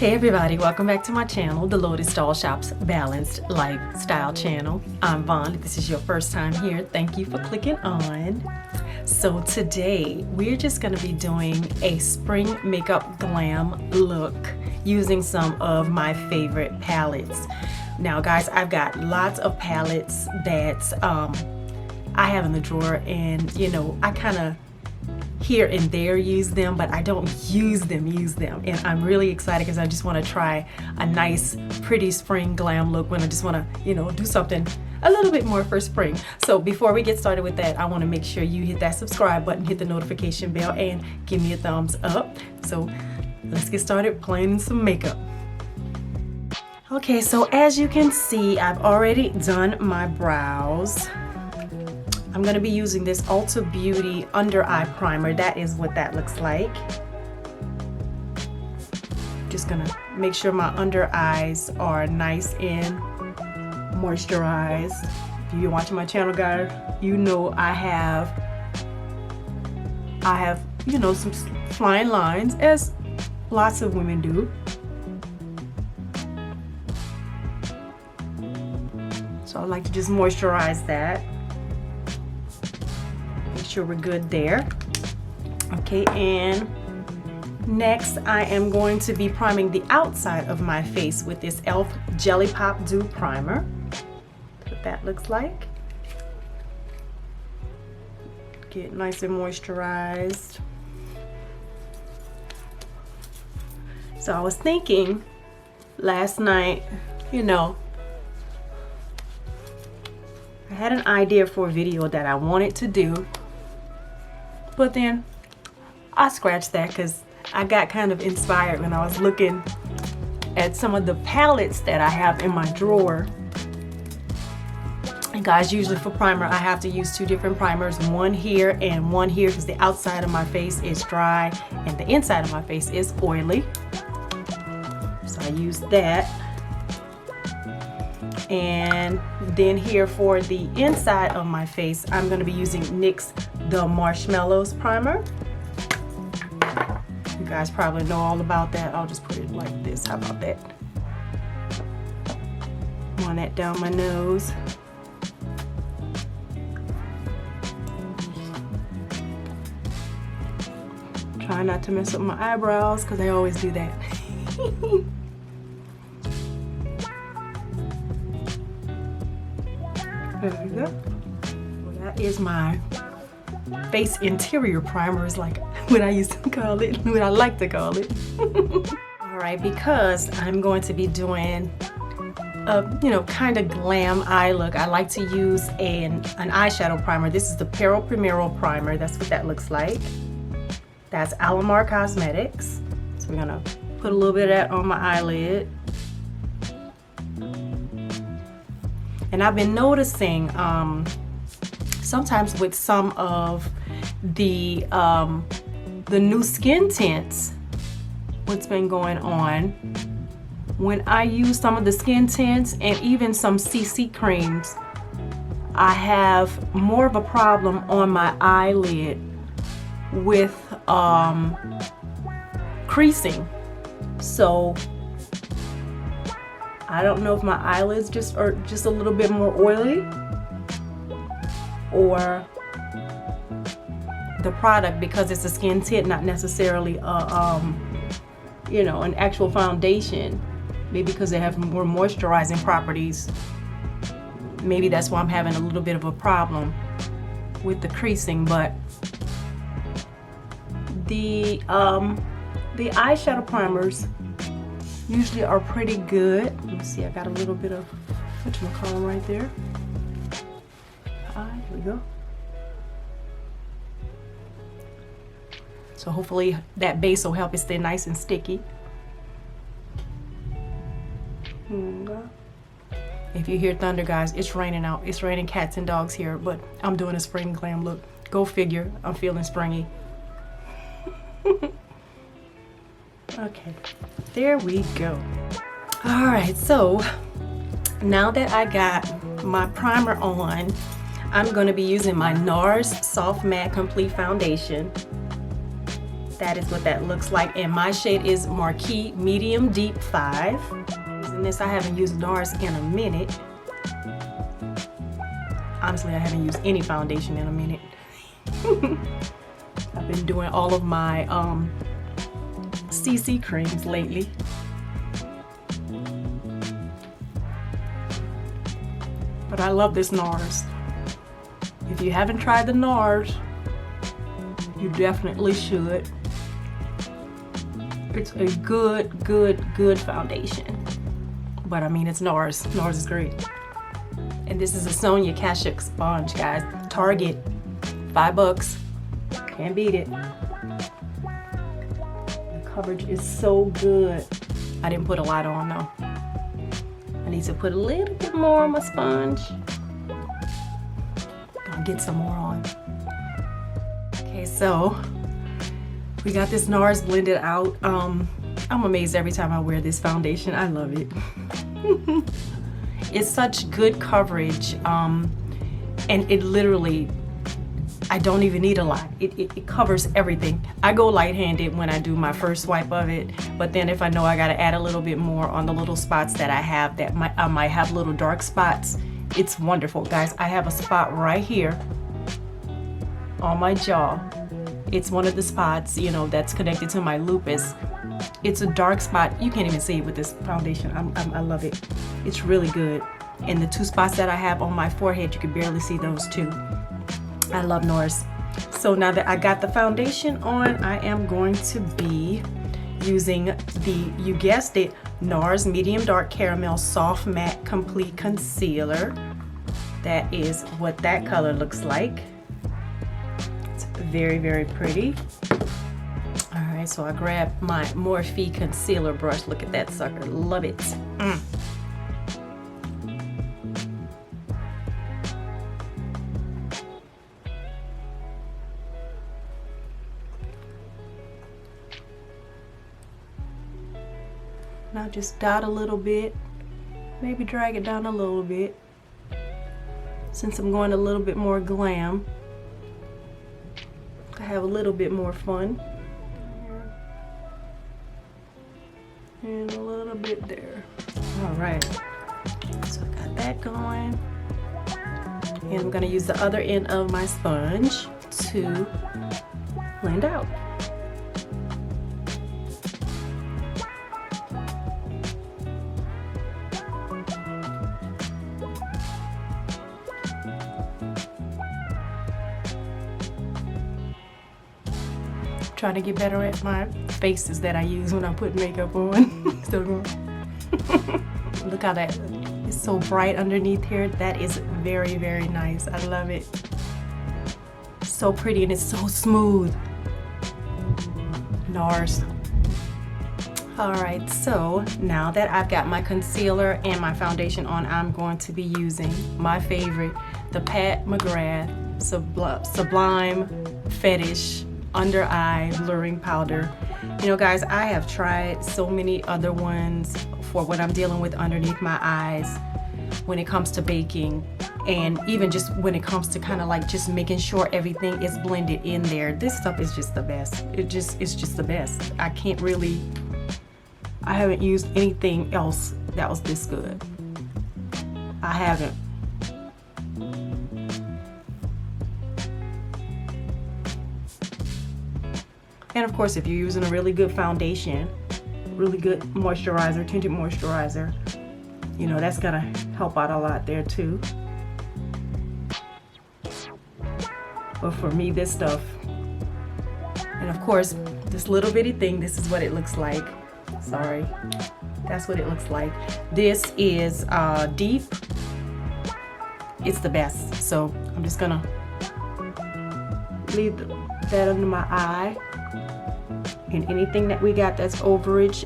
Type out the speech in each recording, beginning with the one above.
Hey everybody, welcome back to my channel, the Lotus Doll Shop's Balanced Lifestyle channel. I'm Vaughn. If this is your first time here, thank you for clicking on. So today we're just going to be doing a spring makeup glam look using some of my favorite palettes. Now guys, I've got lots of palettes that I have in the drawer, and you know, I kind of here and there use them, but I don't use them, and I'm really excited because I just want to try a nice pretty spring glam look when I just want to, you know, do something a little bit more for spring. So before we get started with that, I want to make sure you hit that subscribe button, hit the notification bell, and give me a thumbs up. So let's get started planning some makeup. Okay, so as you can see, I've already done my brows. I'm going to be using this Ulta Beauty under eye primer. That is what that looks like. Just going to make sure my under eyes are nice and moisturized. If you've been watching my channel, guys, you know I have you know, some flying lines, as lots of women do. So I like to just moisturize that. Sure we're good there. Okay, and next I am going to be priming the outside of my face with this L.A.L Jelly Pop Dew Primer. That's what that looks like. Get nice and moisturized. So I was thinking last night, you know, I had an idea for a video that I wanted to do, but then I scratched that because I got kind of inspired when I was looking at some of the palettes that I have in my drawer. And guys, usually for primer I have to use two different primers, one here and one here, because the outside of my face is dry and the inside of my face is oily. So I use that. And then here for the inside of my face, I'm going to be using NYX the Marshmallows Primer. You guys probably know all about that. I'll just put it like this. How about that? Run that down my nose. Try not to mess up my eyebrows because I always do that. There we go. Well, that is my face interior primer, is like what I used to call it, what I like to call it. All right, because I'm going to be doing a, you know, kind of glam eye look, I like to use an eyeshadow primer. This is the Pero Primero primer. That's what that looks like. That's Alamar Cosmetics. So we're gonna put a little bit of that on my eyelid. And I've been noticing sometimes with some of the new skin tints, what's been going on, when I use some of the skin tints and even some CC creams, I have more of a problem on my eyelid with creasing. So I don't know if my eyelids are just a little bit more oily, or the product, because it's a skin tint, not necessarily you know, an actual foundation. Maybe because they have more moisturizing properties. Maybe that's why I'm having a little bit of a problem with the creasing. But the eyeshadow primers usually are pretty good. Let me see, I got a little bit of whatchamacallit right there. Here we go. So hopefully that base will help it stay nice and sticky. If you hear thunder, guys, it's raining out. It's raining cats and dogs here, but I'm doing a spring glam look. Go figure, I'm feeling springy. Okay, there we go. All right, so now that I got my primer on, I'm going to be using my NARS Soft Matte Complete Foundation. That is what that looks like. And my shade is Marquee Medium Deep 5. Using this, I haven't used NARS in a minute. Honestly, I haven't used any foundation in a minute. I've been doing all of my CC creams lately. But I love this NARS. If you haven't tried the NARS, you definitely should. It's a good foundation. But I mean, it's NARS. NARS is great. And this is a Sonia Kashuk sponge, guys. Target, $5. Can't beat it. The coverage is so good. I didn't put a lot on though. I need to put a little bit more on my sponge. Gonna get some more on. Okay, so we got this NARS blended out. I'm amazed every time I wear this foundation. I love it. It's such good coverage, and it literally, I don't even need a lot. It covers everything. I go light-handed when I do my first swipe of it, but then if I know I gotta add a little bit more on the little spots that I have that I might have little dark spots, it's wonderful. Guys, I have a spot right here on my jaw. It's one of the spots, you know, that's connected to my lupus. It's a dark spot. You can't even see it with this foundation. I love it. It's really good. And the two spots that I have on my forehead, you can barely see those too. I love NARS. So now that I got the foundation on, I am going to be using the, you guessed it, NARS Medium Dark Caramel Soft Matte Complete Concealer. That is what that color looks like. It's very pretty. All right, so I grabbed my Morphe concealer brush. Look at that sucker, love it. Now just dot a little bit, maybe drag it down a little bit. Since I'm going a little bit more glam, I have a little bit more fun. And a little bit there. All right, so I got that going. And I'm gonna use the other end of my sponge to blend out. Trying to get better at my faces that I use when I put makeup on. Still going. Look how that is so bright underneath here. That is very nice. I love it. So pretty and it's so smooth. NARS. All right, so now that I've got my concealer and my foundation on, I'm going to be using my favorite, the Pat McGrath Sublime Fetish Under Eye Blurring Powder. You know, guys, I have tried so many other ones for what I'm dealing with underneath my eyes when it comes to baking, and even just when it comes to kind of like just making sure everything is blended in there. This stuff is just the best. It's just the best. I haven't used anything else that was this good. I haven't. And of course, if you're using a really good foundation, really good moisturizer, tinted moisturizer, you know, that's gonna help out a lot there too. But for me, this stuff, and of course, this little bitty thing, this is what it looks like. Sorry, that's what it looks like. This is deep. It's the best. So I'm just gonna leave that under my eye. And anything that we got that's overage,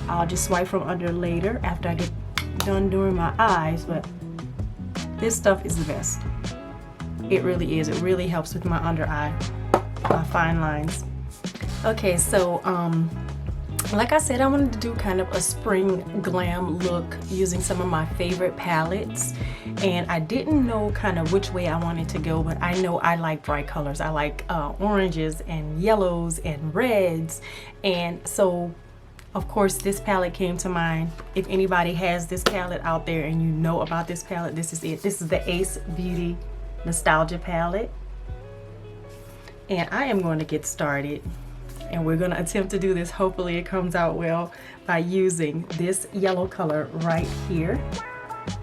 I'll just swipe from under later after I get done doing my eyes. But this stuff is the best. It really is. It really helps with my under eye, my fine lines. Okay, so like I said, I wanted to do kind of a spring glam look using some of my favorite palettes, and I didn't know kind of which way I wanted to go, but I know I like bright colors. I like oranges and yellows and reds, and so of course this palette came to mind. If anybody has this palette out there and you know about this palette, this is it. This is the Ace Beaute Nostalgia palette, and I am going to get started. And we're going to attempt to do this. Hopefully it comes out well by using this yellow color right here.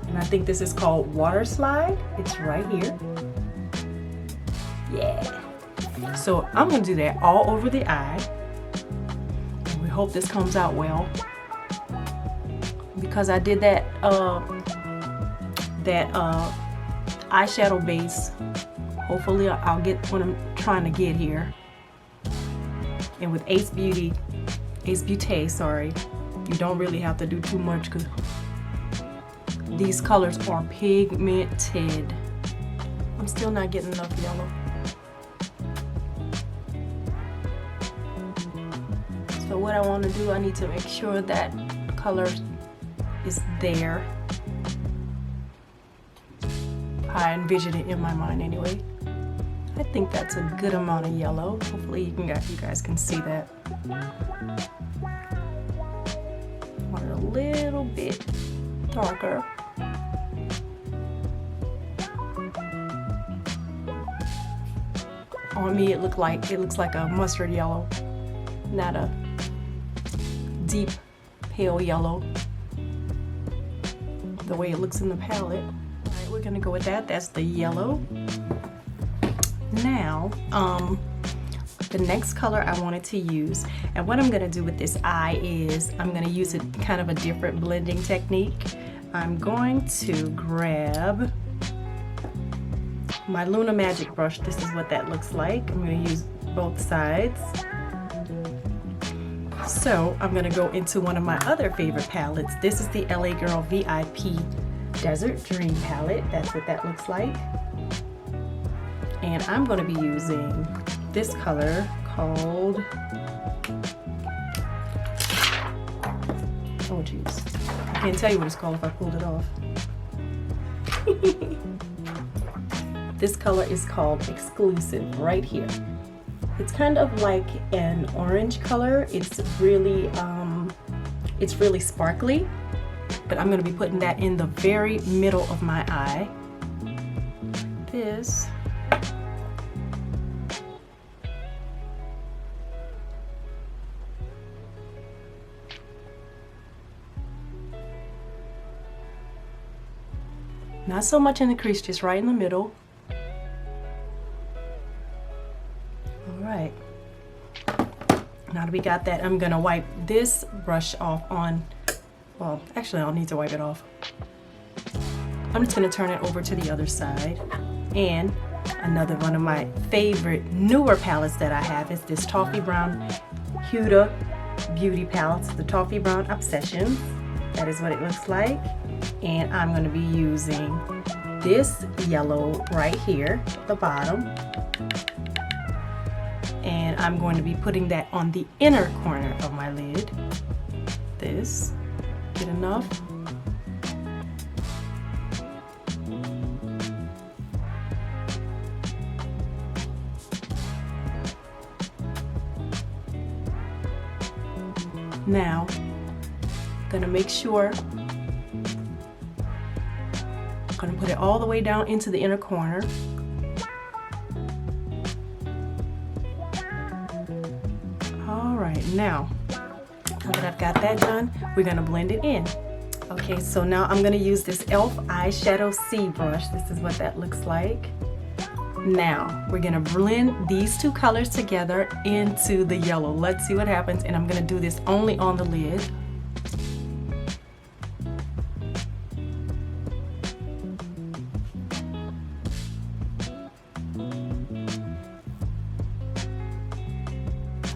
And I think this is called Water Slide. It's right here. Yeah. So I'm going to do that all over the eye. And we hope this comes out well. Because I did that eyeshadow base. Hopefully I'll get what I'm trying to get here. And with Ace Beaute, sorry, you don't really have to do too much because these colors are pigmented. I'm still not getting enough yellow. So what I want to do, I need to make sure that color is there. I envision it in my mind anyway. I think that's a good amount of yellow. Hopefully you guys can see that. Want it a little bit darker. On me it looks like a mustard yellow, not a deep pale yellow the way it looks in the palette. All right, we're gonna go with that. That's the yellow. Now, the next color I wanted to use, and what I'm gonna do with this eye is I'm gonna use a kind of a different blending technique. I'm going to grab my Luna Magic brush. This is what that looks like. I'm gonna use both sides. So I'm gonna go into one of my other favorite palettes. This is the L.A. Girl VIP Desert Dream palette. That's what that looks like. And I'm going to be using this color called, oh geez, I can't tell you what it's called if I pulled it off. This color is called Exclusive right here. It's kind of like an orange color. It's really sparkly, but I'm going to be putting that in the very middle of my eye. This. Not so much in the crease, just right in the middle. All right. Now that we got that, I'm gonna wipe this brush off on, well, actually I don't need to wipe it off. I'm just gonna turn it over to the other side. And another one of my favorite newer palettes that I have is this Toffee Brown Huda Beauty palette, the Toffee Brown Obsessions. That is what it looks like. And I'm going to be using this yellow right here at the bottom, and I'm going to be putting that on the inner corner of my lid. This, get enough. Now, I'm going to make sure I'm going to put it all the way down into the inner corner. All right, now that I've got that done, we're going to blend it in. Okay, so now I'm going to use this e.l.f. eyeshadow C brush. This is what that looks like. Now we're going to blend these two colors together into the yellow. Let's see what happens, and I'm going to do this only on the lid.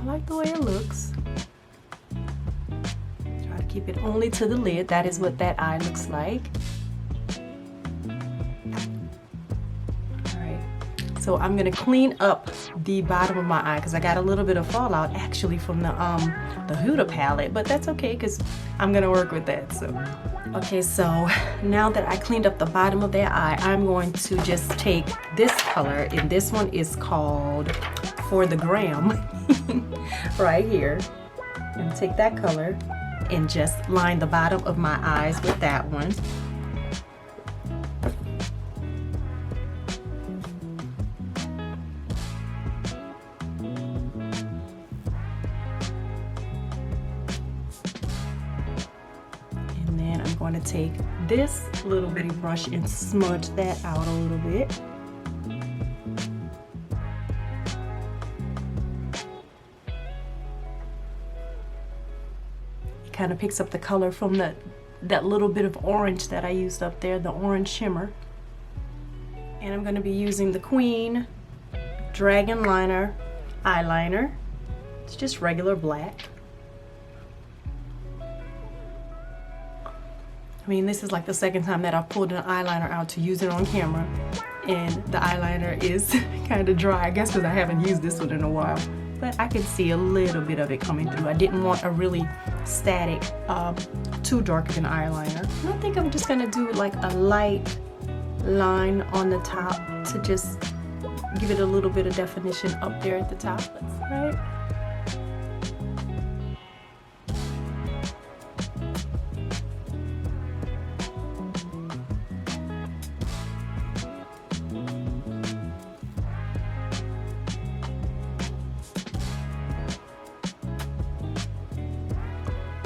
I like the way it looks. Try to keep it only to the lid. That is what that eye looks like. Alright, So I'm gonna clean up the bottom of my eye because I got a little bit of fallout actually from the Huda palette, but that's okay because I'm gonna work with that. So okay, so now that I cleaned up the bottom of that eye, I'm going to just take this color, and this one is called For the Gram right here, and take that color and just line the bottom of my eyes with that one. And then I'm going to take this little bitty brush and smudge that out a little bit. Kind of picks up the color from that little bit of orange that I used up there, the orange shimmer. And I'm going to be using the Queen Dragon Liner eyeliner. It's just regular black. I mean, this is like the second time that I've pulled an eyeliner out to use it on camera, and the eyeliner is kind of dry, I guess because I haven't used this one in a while. But I can see a little bit of it coming through. I didn't want a really static, too dark of an eyeliner. And I think I'm just gonna do like a light line on the top to just give it a little bit of definition up there at the top. That's right.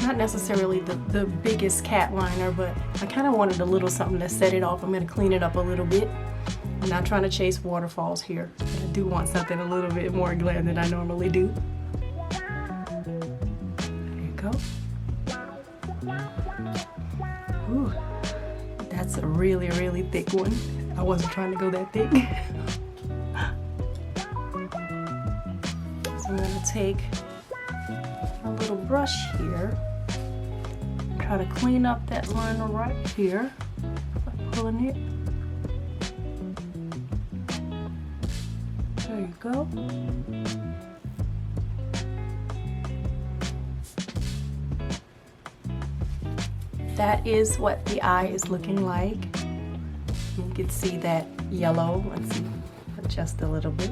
Not necessarily the biggest cat liner, but I kind of wanted a little something to set it off. I'm going to clean it up a little bit. I'm not trying to chase waterfalls here, but I do want something a little bit more glam than I normally do. There you go. Ooh, that's a really, really thick one. I wasn't trying to go that thick. So I'm going to take a little brush here. Try to clean up that line right here by pulling it. There you go. That is what the eye is looking like. You can see that yellow. Let's see, adjust a little bit.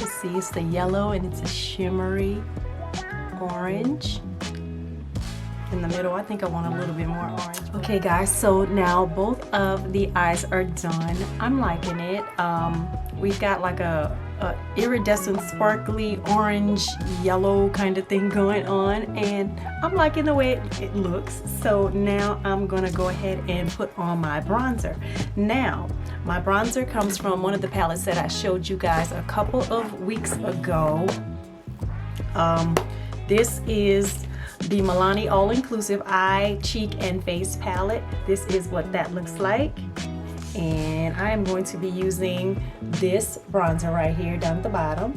You see it's the yellow and it's a shimmery orange. In the middle, I think I want a little bit more orange. Okay guys, so now both of the eyes are done. I'm liking it. We've got like a iridescent sparkly orange yellow kind of thing going on, and I'm liking the way it looks. So now I'm gonna go ahead and put on my bronzer. Now my bronzer comes from one of the palettes that I showed you guys a couple of weeks ago. This is the Milani All-Inclusive Eye, Cheek, and Face palette. This is what that looks like. And I am going to be using this bronzer right here down at the bottom.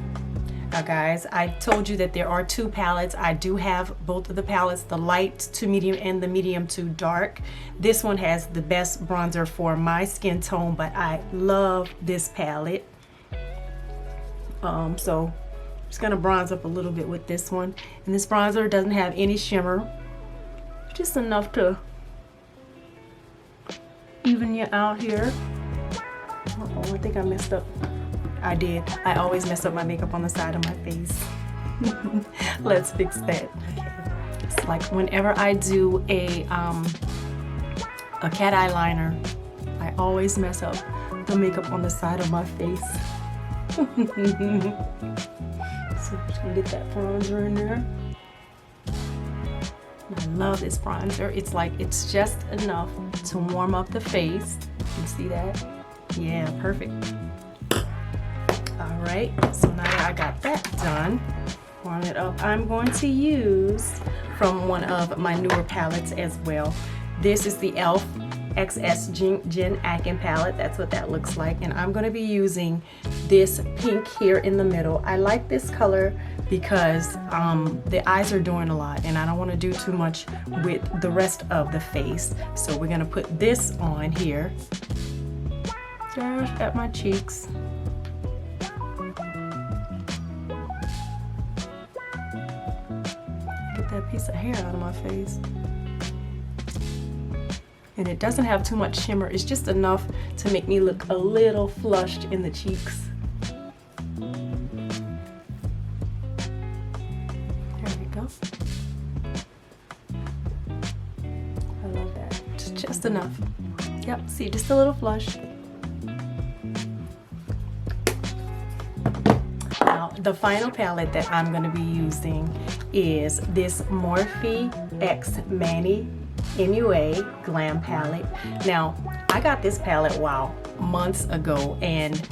Now guys, I told you that there are two palettes. I do have both of the palettes, the light to medium and the medium to dark. This one has the best bronzer for my skin tone, but I love this palette. So just gonna bronze up a little bit with this one. And this bronzer doesn't have any shimmer, just enough to even you out here. Uh-oh, I think I messed up. I did. I always mess up my makeup on the side of my face. Let's fix that. Okay. It's like whenever I do a cat eyeliner, I always mess up the makeup on the side of my face. So I'm just gonna get that bronzer in there. I love this bronzer. It's like, it's just enough to warm up the face. You can see that? Yeah, perfect. All right, so now that I got that done, warm it up, I'm going to use from one of my newer palettes as well. This is the L.L. XS Gen Akin palette. That's what that looks like. And I'm going to be using this pink here in the middle. I like this color because the eyes are doing a lot and I don't want to do too much with the rest of the face. So we're going to put this on here. Just at my cheeks. Get that piece of hair out of my face. And it doesn't have too much shimmer. It's just enough to make me look a little flushed in the cheeks. There we go. I love that. Just enough. Yep, see, just a little flush. Now, the final palette that I'm going to be using is this Morphe X Milani MUA Glam palette. Now, I got this palette, wow, months ago, and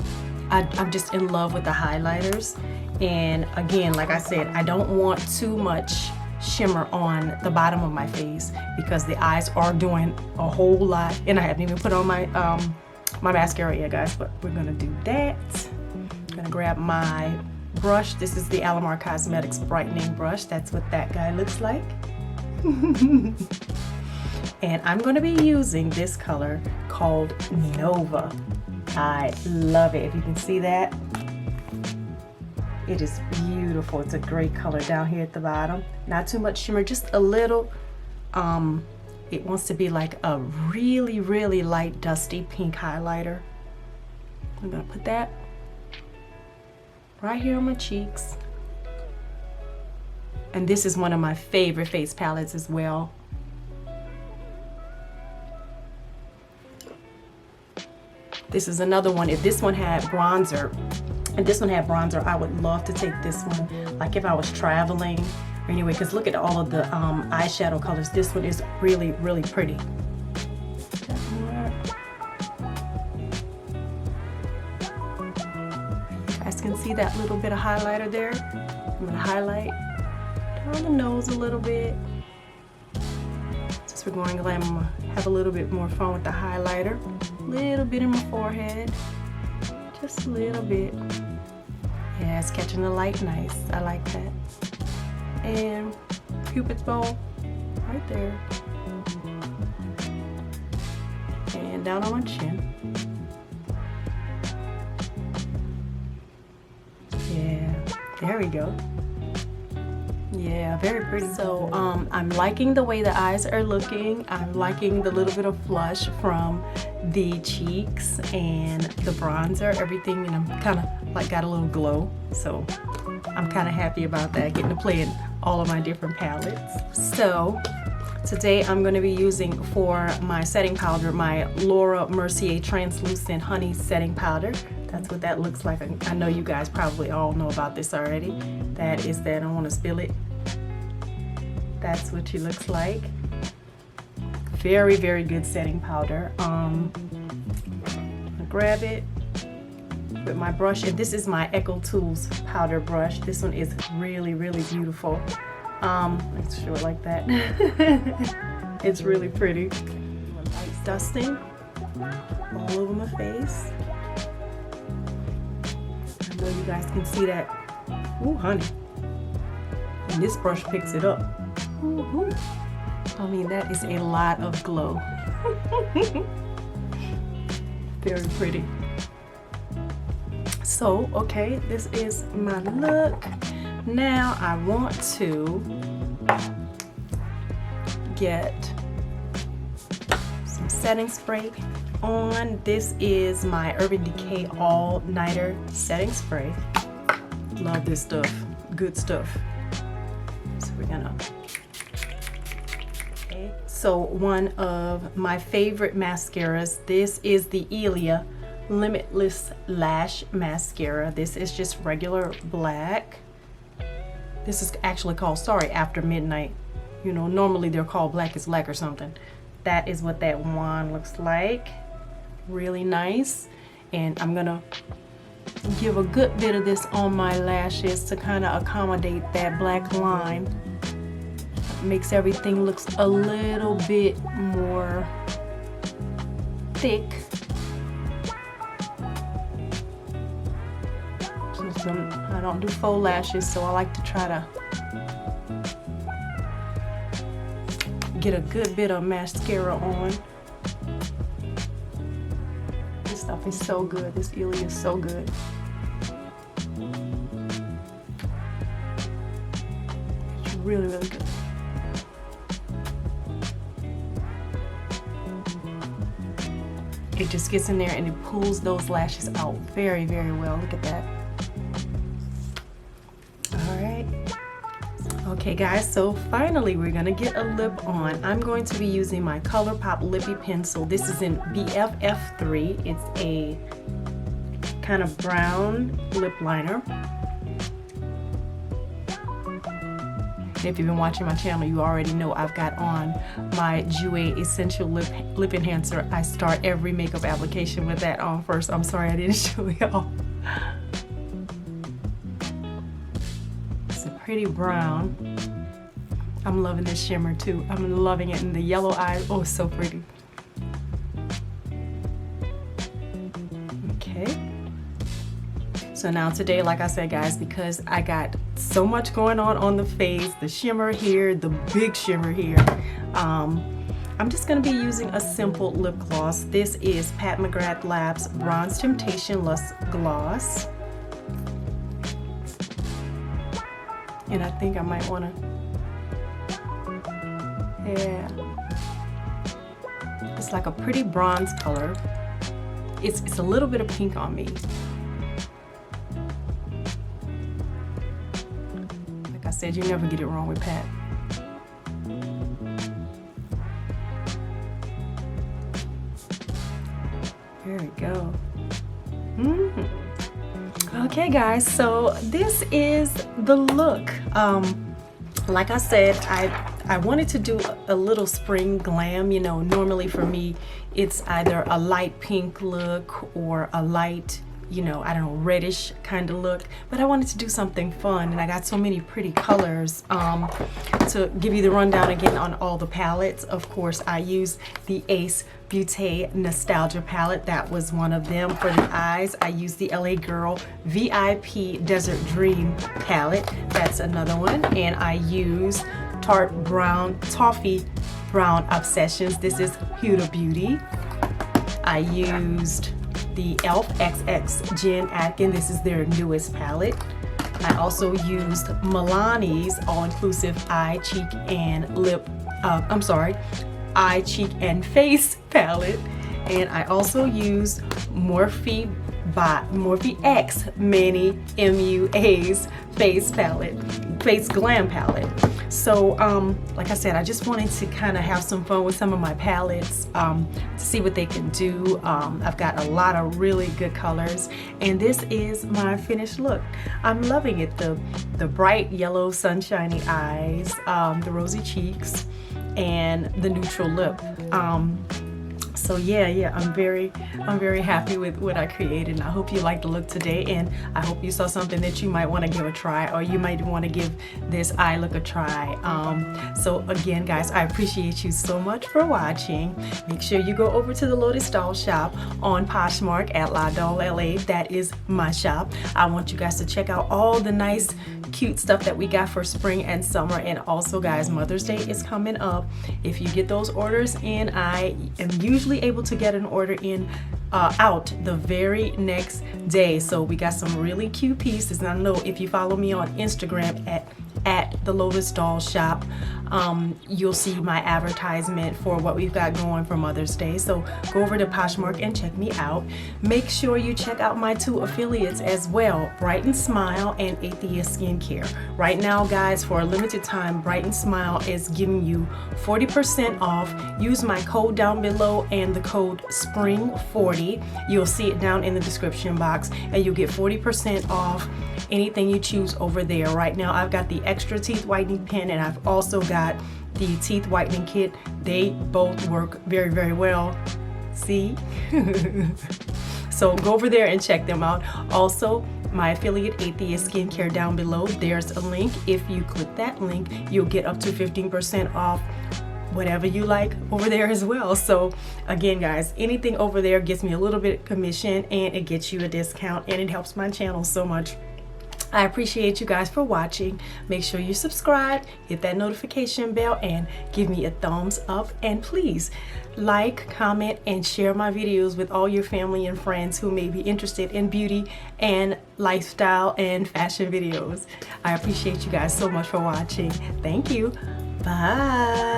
I'm just in love with the highlighters. And again, like I said, I don't want too much shimmer on the bottom of my face because the eyes are doing a whole lot, and I haven't even put on my my mascara yet, guys, but we're gonna do that. I'm gonna grab my brush. This is the L.A.L Cosmetics brightening brush. That's what that guy looks like. And I'm going to be using this color called Nova. I love it. If you can see that, it is beautiful. It's a great color down here at the bottom. Not too much shimmer, just a little. It wants to be like a really, really light, dusty pink highlighter. I'm going to put that right here on my cheeks. And this is one of my favorite face palettes as well. This is another one. If this one had bronzer, and this one had bronzer, I would love to take this one, like if I was traveling. Anyway, because look at all of the eyeshadow colors. This one is really, really pretty. You guys can see that little bit of highlighter there. I'm gonna highlight down the nose a little bit. Since we're going glam, I'm gonna have a little bit more fun with the highlighter. A little bit in my forehead, just a little bit. Yeah, it's catching the light nice. I like that. And Cupid's bow right there. And down on my chin. Yeah, there we go. Yeah, very pretty. So I'm liking the way the eyes are looking. I'm liking the little bit of flush from the cheeks and the bronzer, everything, and I'm kind of like got a little glow. So I'm kind of happy about that, getting to play in all of my different palettes. So today I'm going to be using for my setting powder my Laura Mercier Translucent Honey Setting Powder. That's what that looks like. I know you guys probably all know about this already. That is that. I don't want to spill it. That's what she looks like. Very, very good setting powder. I'm gonna grab it with my brush, and this is my Echo Tools powder brush. This one is really, really beautiful. Let's show it like that. It's really pretty. Light dusting all over my face. I know you guys can see that. Ooh, honey. And this brush picks it up. Ooh. I mean, that is a lot of glow. Very pretty. So, okay, this is my look. Now I want to get some setting spray on. This is my Urban Decay All Nighter Setting Spray. Love this stuff. Good stuff. So we're gonna. Okay. So one of my favorite mascaras. This is the L.A.L Limitless Lash Mascara. This is just regular black. This is actually called, sorry, After Midnight. You know, normally they're called Black is Black or something. That is what that wand looks like. Really nice. And I'm gonna give a good bit of this on my lashes to kind of accommodate that black line. Makes everything looks a little bit more thick. I don't do faux lashes, so I like to try to get a good bit of mascara on. Just stuff is so good. This L.A.L is so good. It's really, really good. It just gets in there and it pulls those lashes out very, very well. Look at that. All right. Okay guys, so finally we're gonna get a lip on. I'm going to be using my ColourPop Lippy Pencil. This is in BFF3. It's a kind of brown lip liner. If you've been watching my channel, you already know I've got on my Jouer Essential Lip Enhancer. I start every makeup application with that on first. I'm sorry I didn't show y'all. It's a pretty brown. I'm loving this shimmer too. I'm loving it in the yellow eyes. Oh, so pretty. Okay. So now today, like I said guys, because I got so much going on the face, the shimmer here, the big shimmer here, I'm just going to be using a simple lip gloss. This is Pat McGrath Labs Bronze Temptation Lush Gloss. And I think I might want to, yeah. It's like a pretty bronze color. It's a little bit of pink on me. I said, you never get it wrong with Pat. There we go. Okay guys, so this is the look. Like I said, I wanted to do a little spring glam. You know, normally for me it's either a light pink look or a light, you know, I don't know, reddish kind of look, but I wanted to do something fun, and I got so many pretty colors. To give you the rundown again on all the palettes, of course I used the Ace Beaute Nostalgia palette. That was one of them. For the eyes, I used the LA Girl VIP Desert Dream palette. That's another one. And I used Tarte Brown Toffee Brown Obsessions. This is Huda Beauty. I used the e.l.f. XX Jen Atkin. This is their newest palette. I also used Milani's all-inclusive eye, cheek, and lip, eye, cheek, and face palette. And I also used Morphe X Mini MUA's face glam palette. So like I said, I just wanted to kind of have some fun with some of my palettes, to see what they can do. I've got a lot of really good colors, and this is my finished look. I'm loving it. The bright yellow sunshiny eyes, the rosy cheeks, and the neutral lip. So yeah, I'm very happy with what I created, and I hope you liked the look today, and I hope you saw something that you might want to give a try, or you might want to give this eye look a try. So again guys, I appreciate you so much for watching. Make sure you go over to the Lotus Doll shop on Poshmark at La Doll LA. That is my shop. I want you guys to check out all the nice cute stuff that we got for spring and summer. And also guys, Mother's Day is coming up. If you get those orders in, I am usually able to get an order in out the very next day. So we got some really cute pieces, and I know if you follow me on Instagram at the Lotus Doll shop, you'll see my advertisement for what we've got going for Mother's Day. So go over to Poshmark and check me out. Make sure you check out my two affiliates as well, Bright and Smile and Atheist Skincare. Right now guys, for a limited time, Bright and Smile is giving you 40% off. Use my code down below and the code SPRING40. You'll see it down in the description box, and you'll get 40% off anything you choose over there. Right now I've got the extra teeth whitening pen, and I've also got the teeth whitening kit. They both work very, very well. See? So go over there and check them out. Also, my affiliate Atheist Skincare down below, there's a link. If you click that link, you'll get up to 15% off whatever you like over there as well. So again guys, anything over there gets me a little bit of commission, and it gets you a discount, and it helps my channel so much. I appreciate you guys for watching. Make sure you subscribe, hit that notification bell, and give me a thumbs up. And please like, comment, and share my videos with all your family and friends who may be interested in beauty and lifestyle and fashion videos. I appreciate you guys so much for watching. Thank you. Bye.